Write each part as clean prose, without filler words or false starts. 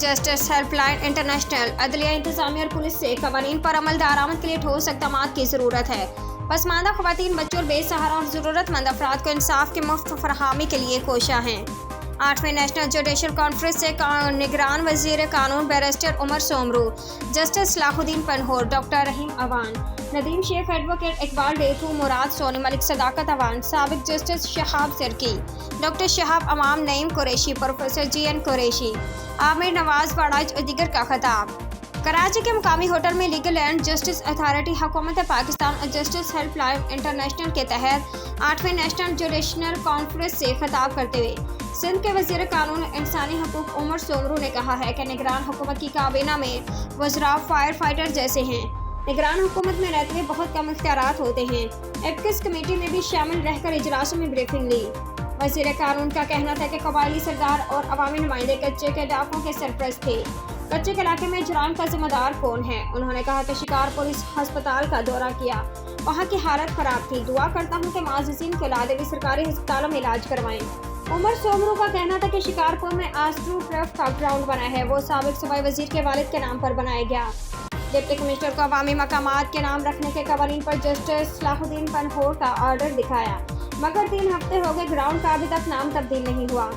Justice helpline international अदलिया इंतजामिया और पुलिस से कवानीन पर अमल दरामद के लिए ठोस इक़दामात की ज़रूरत है। पसमानदा ख़वातीन, बच्चों और बेसहारा और ज़रूरतमंद अफराद को इंसाफ की मुफ्त फराहमी के लिए कोशा हैं। 8वें नेशनल जुडिशल कॉन्फ्रेंस से निगरान वज़ीर कानून barrister Umar Soomro, justice Salahuddin Panhwar, doctor Rahim Awan, Nadeem Sheikh, advocate Iqbal Detho, Murad Soni, Malik Sadaqat Awan, साबिक justice Shahab Sirki, doctor Shahab Imam, Naeem Qureshi, professor GN Qureshi, Aamir Nawaz बड़ाज और दीगर का खिताब। कराची के मुकामी होटल में लीगल एंड जस्टिस अथॉरिटी, हुकूमत पाकिस्तान और जस्टिस हेल्पलाइन इंटरनेशनल के तहत 8वें नेशनल जुडिशल कॉन्फ्रेंस से खिताब करते हुए सिंध के वज़ीर कानून इंसानी हकूक़ उमर सोमरू ने कहा है कि निगरान हुकूमत की काबीना में वज़रा फायर फाइटर जैसे हैं। निगरान हुकूमत में रहते हुए बहुत कम इख्तियारात होते हैं। एपिक्स कमेटी में भी शामिल रहकर इजलासों में ब्रीफिंग ली। वज़ीर कानून का कहना था कि कबायली सरदार और अवामी नुमाइंदे कच्चे के इलाकों के सरपरस्त थे। कच्चे के इलाके में जुराम का जिम्मेदार कौन है? उन्होंने कहा कि शिकारपुर इस हस्पताल का दौरा किया, वहाँ की हालत ख़राब थी। दुआ करता हूँ कि माज़ीन के औलादे भी सरकारी अस्पतालों में इलाज करवाएं। उमर सोमरू का कहना था कि शिकारपुर में आस्ट्रो ट्रफ का ग्राउंड बना है, वो साबिक सूबाई वज़ीर के वालिद के नाम पर बनाया गया। डिप्टी कमिश्नर को अवामी मकामात के नाम रखने के कवानीन पर जस्टिस सलाहुद्दीन पनहोर का ऑर्डर दिखाया, मगर 3 हफ्ते हो गए ग्राउंड का अभी तक नाम तब्दील नहीं हुआ।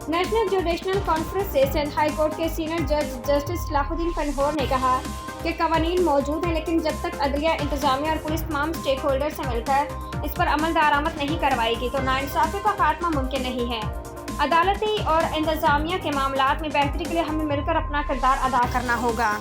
नेशनल जुडिशल कॉन्फ्रेंस से सिंध हाई कोर्ट के सीनियर जज जस्टिस सलाहुद्दीन पनहोर ने कहा कि कवानीन मौजूद हैं, लेकिन जब तक अदलिया, इंतजामिया और पुलिस तमाम स्टेक होल्डर से मिलकर इस पर अमल दरामद नहीं करवाएगी तो नाइंसाफ़ी का खात्मा मुमकिन नहीं है। अदालती और इंतजामिया के मामलात में बेहतरी के लिए हमें मिलकर अपना किरदार अदा करना होगा।